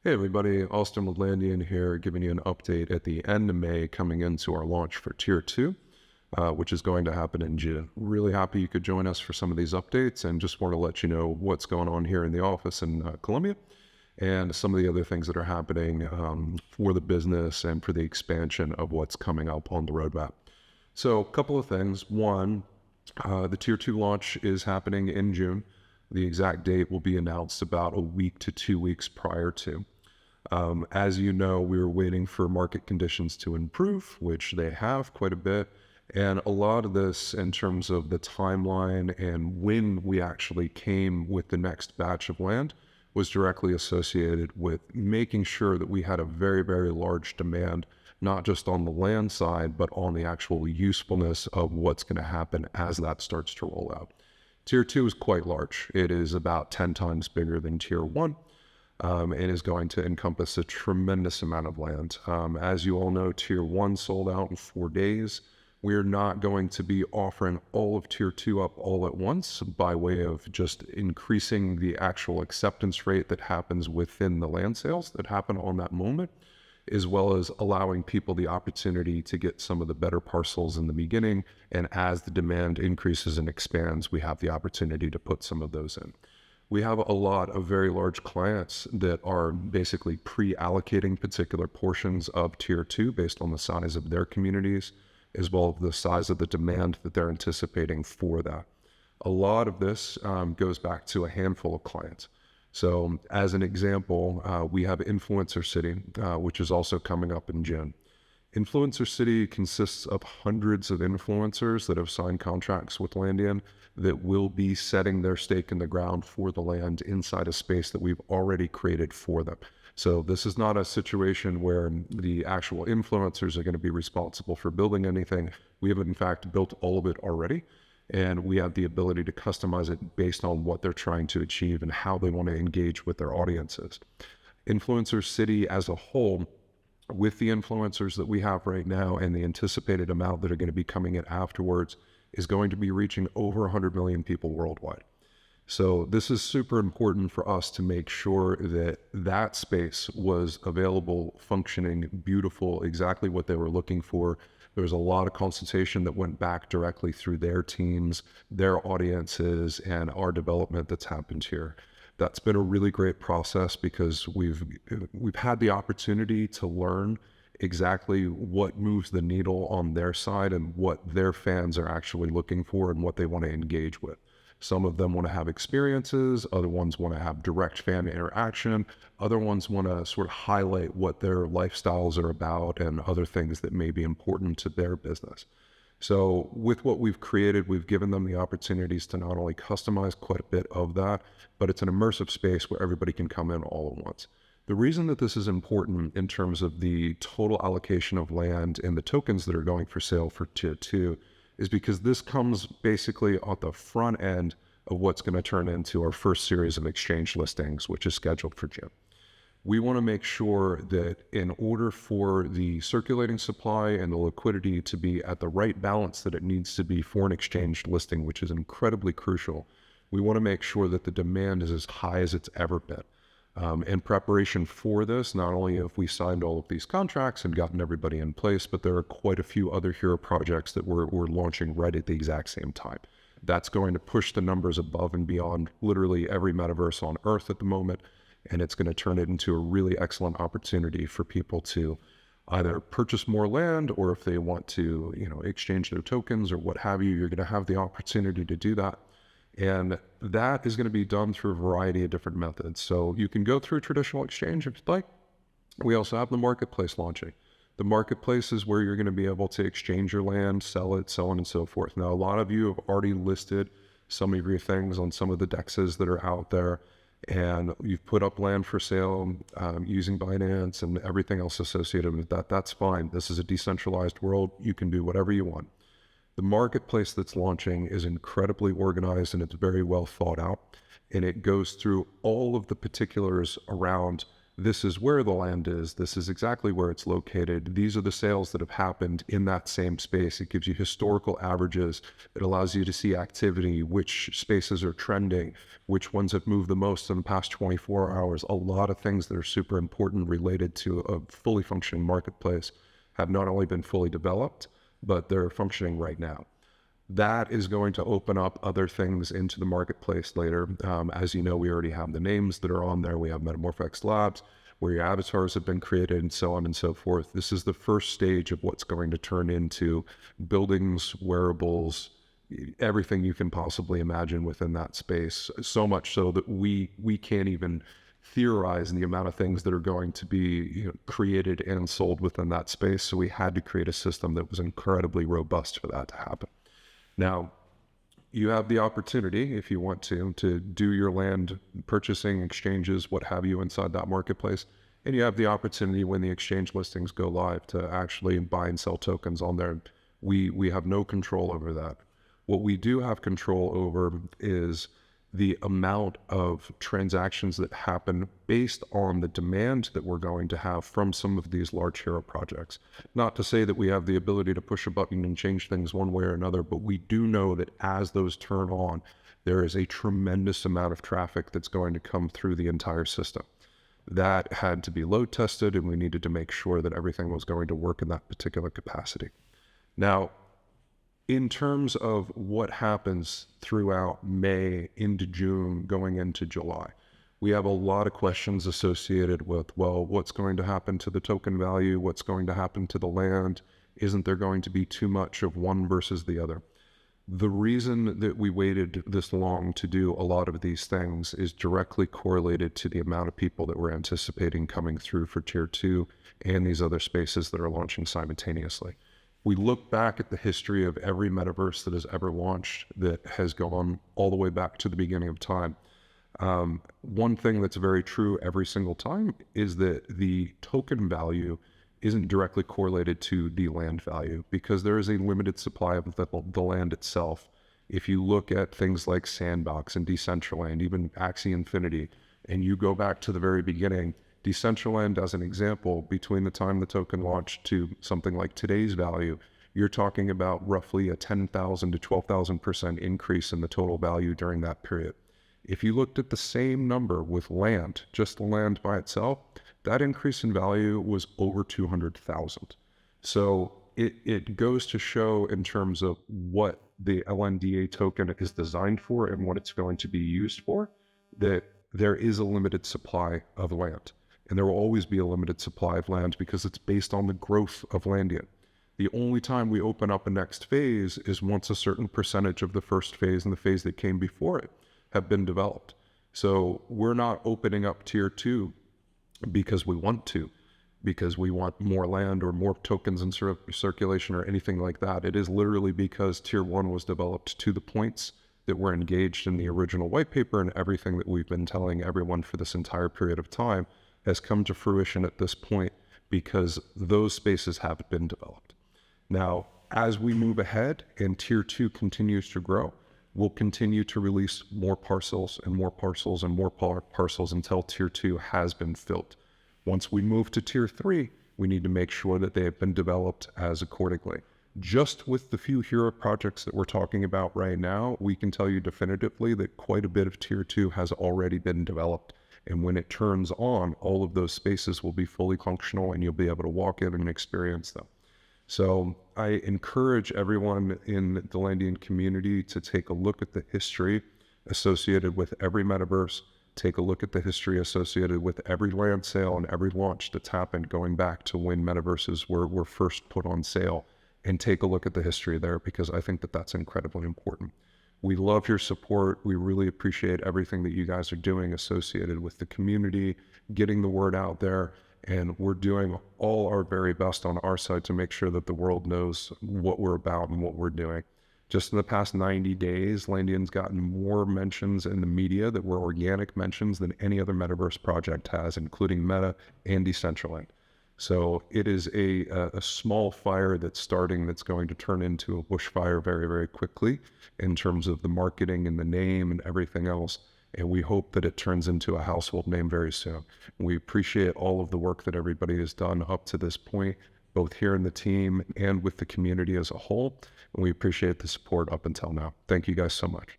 Hey everybody, Auston with Landian here, giving you an update at the end of May coming into our launch for Tier 2, which is going to happen in June. Really happy you could join us for some of these updates and just want to let you know what's going on here in the office in Columbia and some of the other things that are happening for the business and for the expansion of what's coming up on the roadmap. So a couple of things. One, the Tier 2 launch is happening in June. The exact date will be announced about a week to 2 weeks prior to. As you know, we were waiting for market conditions to improve, which they have quite a bit. And a lot of this in terms of the timeline and when we actually came with the next batch of land was directly associated with making sure that we had a very, very large demand, not just on the land side, but on the actual usefulness of what's going to happen as that starts to roll out. Tier 2 is quite large. It is about 10 times bigger than Tier 1. And is going to encompass a tremendous amount of land. As you all know, Tier 1 sold out in 4 days. We're not going to be offering all of Tier 2 up all at once by way of just increasing the actual acceptance rate that happens within the land sales that happen on that moment, as well as allowing people the opportunity to get some of the better parcels in the beginning. And as the demand increases and expands, we have the opportunity to put some of those in. We have a lot of very large clients that are basically pre-allocating particular portions of Tier 2 based on the size of their communities, as well as the size of the demand that they're anticipating for that. A lot of this goes back to a handful of clients. So as an example, we have Influencer City, which is also coming up in June. Influencer City consists of hundreds of influencers that have signed contracts with Landian that will be setting their stake in the ground for the land inside a space that we've already created for them. So this is not a situation where the actual influencers are going to be responsible for building anything. We have in fact built all of it already, and we have the ability to customize it based on what they're trying to achieve and how they want to engage with their audiences. Influencer City as a whole, with the influencers that we have right now and the anticipated amount that are going to be coming in afterwards, is going to be reaching over 100 million people worldwide. So this is super important for us to make sure that that space was available, functioning, beautiful, exactly what they were looking for. There was a lot of consultation that went back directly through their teams, their audiences, and our development that's happened here. That's been a really great process because we've had the opportunity to learn exactly what moves the needle on their side and what their fans are actually looking for and what they want to engage with. Some of them want to have experiences, other ones want to have direct fan interaction, other ones want to sort of highlight what their lifestyles are about and other things that may be important to their business. So with what we've created, we've given them the opportunities to not only customize quite a bit of that, but it's an immersive space where everybody can come in all at once. The reason that this is important in terms of the total allocation of land and the tokens that are going for sale for Tier 2 is because this comes basically at the front end of what's going to turn into our first series of exchange listings, which is scheduled for June. We want to make sure that in order for the circulating supply and the liquidity to be at the right balance that it needs to be for an exchange listing, which is incredibly crucial, we want to make sure that the demand is as high as it's ever been. In preparation for this, not only have we signed all of these contracts and gotten everybody in place, but there are quite a few other hero projects that we're launching right at the exact same time. That's going to push the numbers above and beyond literally every metaverse on Earth at the moment. And it's going to turn it into a really excellent opportunity for people to either purchase more land, or if they want to, exchange their tokens or what have you, you're going to have the opportunity to do that. And that is going to be done through a variety of different methods. So you can go through traditional exchange if you'd like. We also have the marketplace launching. The marketplace is where you're going to be able to exchange your land, sell it, so on and so forth. Now, a lot of you have already listed some of your things on some of the dexes that are out there, and you've put up land for sale using Binance and everything else associated with that. That's fine. This is a decentralized world. You can do whatever you want. The marketplace that's launching is incredibly organized and it's very well thought out. And it goes through all of the particulars around this is where the land is, this is exactly where it's located, these are the sales that have happened in that same space. It gives you historical averages. It allows you to see activity, which spaces are trending, which ones have moved the most in the past 24 hours. A lot of things that are super important related to a fully functioning marketplace have not only been fully developed, but they're functioning right now. That is going to open up other things into the marketplace later. As you know, we already have the names that are on there. We have Metamorphox Labs, where your avatars have been created and so on and so forth. This is the first stage of what's going to turn into buildings, wearables, everything you can possibly imagine within that space. So much so that we can't even theorize the amount of things that are going to be created and sold within that space. So we had to create a system that was incredibly robust for that to happen. Now, you have the opportunity, if you want to do your land purchasing, exchanges, what have you, inside that marketplace. And you have the opportunity when the exchange listings go live to actually buy and sell tokens on there. We have no control over that. What we do have control over is the amount of transactions that happen based on the demand that we're going to have from some of these large hero projects. Not to say that we have the ability to push a button and change things one way or another, but we do know that as those turn on, there is a tremendous amount of traffic that's going to come through the entire system. That had to be load tested, and we needed to make sure that everything was going to work in that particular capacity. Now, in terms of what happens throughout May into June, going into July, we have a lot of questions associated with, well, what's going to happen to the token value? What's going to happen to the land? Isn't there going to be too much of one versus the other? The reason that we waited this long to do a lot of these things is directly correlated to the amount of people that we're anticipating coming through for Tier 2 and these other spaces that are launching simultaneously. We look back at the history of every metaverse that has ever launched that has gone all the way back to the beginning of time. One thing that's very true every single time is that the token value isn't directly correlated to the land value, because there is a limited supply of the land itself. If you look at things like Sandbox and Decentraland, even Axie Infinity, and you go back to the very beginning, Decentraland, as an example, between the time the token launched to something like today's value, you're talking about roughly a 10,000 to 12,000% increase in the total value during that period. If you looked at the same number with land, just the land by itself, that increase in value was over 200,000. So it goes to show in terms of what the LNDA token is designed for and what it's going to be used for, that there is a limited supply of land. And there will always be a limited supply of land because it's based on the growth of Landian. The only time we open up a next phase is once a certain percentage of the first phase and the phase that came before it have been developed. So we're not opening up Tier 2 because we want to, because we want more land or more tokens in circulation or anything like that. It is literally because Tier 1 was developed to the points that were engaged in the original white paper, and everything that we've been telling everyone for this entire period of time has come to fruition at this point because those spaces have been developed. Now, as we move ahead and Tier 2 continues to grow, we'll continue to release more parcels and more parcels and more parcels until Tier 2 has been filled. Once we move to Tier 3, we need to make sure that they have been developed as accordingly. Just with the few hero projects that we're talking about right now, we can tell you definitively that quite a bit of Tier 2 has already been developed. And when it turns on, all of those spaces will be fully functional and you'll be able to walk in and experience them. So I encourage everyone in the Landian community to take a look at the history associated with every metaverse, take a look at the history associated with every land sale and every launch that's happened going back to when metaverses were first put on sale, and take a look at the history there, because I think that that's incredibly important. We love your support. We really appreciate everything that you guys are doing associated with the community, getting the word out there, and we're doing all our very best on our side to make sure that the world knows what we're about and what we're doing. Just in the past 90 days, Landian's gotten more mentions in the media that were organic mentions than any other metaverse project has, including Meta and Decentraland. So it is a small fire that's starting that's going to turn into a bushfire very, very quickly in terms of the marketing and the name and everything else. and we hope that it turns into a household name very soon. We appreciate all of the work that everybody has done up to this point, both here in the team and with the community as a whole. And we appreciate the support up until now. Thank you guys so much.